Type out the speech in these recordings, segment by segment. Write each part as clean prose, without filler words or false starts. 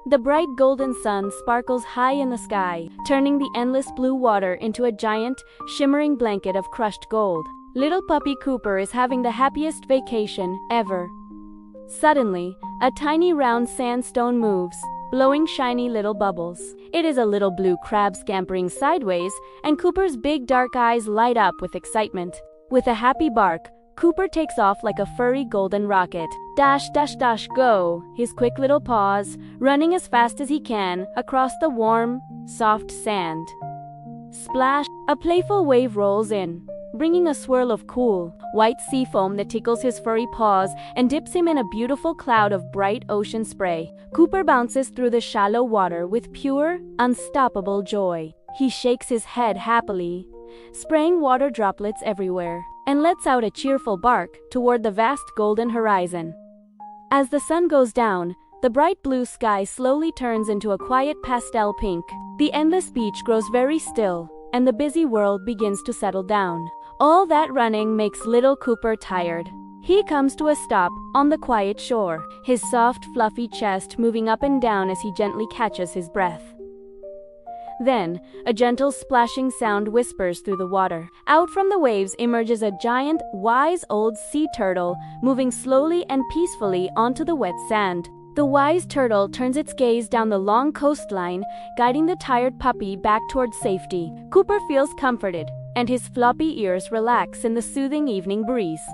The bright golden sun sparkles high in the sky, turning the endless blue water into a giant, shimmering blanket of crushed gold. Little puppy Cooper is having the happiest vacation ever. Suddenly, a tiny round sandstone moves, blowing shiny little bubbles. It is a little blue crab scampering sideways, and Cooper's big dark eyes light up with excitement. With a happy bark, Cooper takes off like a furry golden rocket. Dash, dash, dash, go! His quick little paws, running as fast as he can across the warm, soft sand. Splash! A playful wave rolls in, bringing a swirl of cool, white sea foam that tickles his furry paws and dips him in a beautiful cloud of bright ocean spray. Cooper bounces through the shallow water with pure, unstoppable joy. He shakes his head happily, spraying water droplets everywhere, and lets out a cheerful bark toward the vast golden horizon. As the sun goes down, the bright blue sky slowly turns into a quiet pastel pink. The endless beach grows very still, and the busy world begins to settle down. All that running makes little Cooper tired. He comes to a stop on the quiet shore, his soft, fluffy chest moving up and down as he gently catches his breath. Then, a gentle splashing sound whispers through the water. Out from the waves emerges a giant, wise old sea turtle, moving slowly and peacefully onto the wet sand. The wise turtle turns its gaze down the long coastline, guiding the tired puppy back towards safety. Cooper feels comforted, and his floppy ears relax in the soothing evening breeze.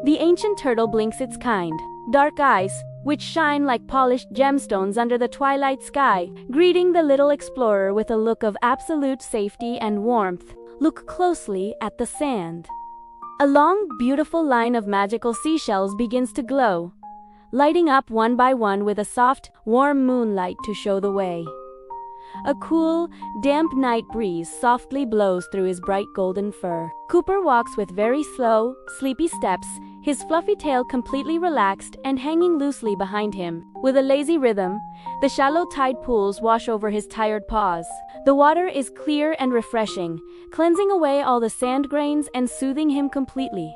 The ancient turtle blinks its kind, dark eyes, which shine like polished gemstones under the twilight sky, greeting the little explorer with a look of absolute safety and warmth. Look closely at the sand. A long, beautiful line of magical seashells begins to glow, lighting up one by one with a soft, warm moonlight to show the way. A cool, damp night breeze softly blows through his bright golden fur. Cooper walks with very slow, sleepy steps, his fluffy tail completely relaxed and hanging loosely behind him. With a lazy rhythm, the shallow tide pools wash over his tired paws. The water is clear and refreshing, cleansing away all the sand grains and soothing him completely.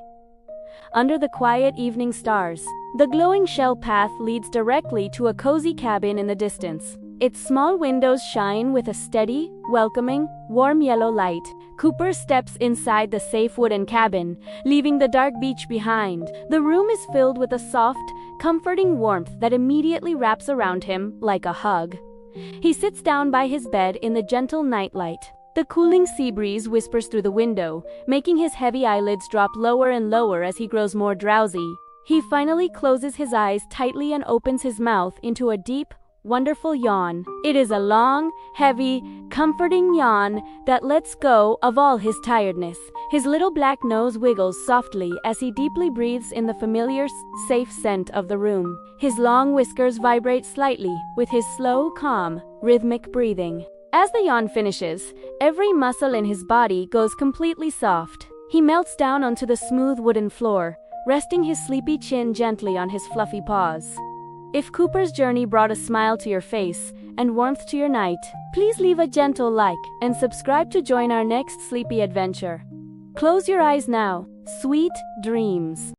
Under the quiet evening stars, the glowing shell path leads directly to a cozy cabin in the distance. Its small windows shine with a steady, welcoming, warm yellow light. Cooper steps inside the safe wooden cabin, leaving the dark beach behind. The room is filled with a soft, comforting warmth that immediately wraps around him like a hug. He sits down by his bed in the gentle nightlight. The cooling sea breeze whispers through the window, making his heavy eyelids drop lower and lower as he grows more drowsy. He finally closes his eyes tightly and opens his mouth into a deep, wonderful yawn. It is a long, heavy, comforting yawn that lets go of all his tiredness. His little black nose wiggles softly as he deeply breathes in the familiar, safe scent of the room. His long whiskers vibrate slightly with his slow, calm, rhythmic breathing. As the yawn finishes, every muscle in his body goes completely soft. He melts down onto the smooth wooden floor, resting his sleepy chin gently on his fluffy paws. If Cooper's journey brought a smile to your face and warmth to your night, please leave a gentle like and subscribe to join our next sleepy adventure. Close your eyes now. Sweet dreams.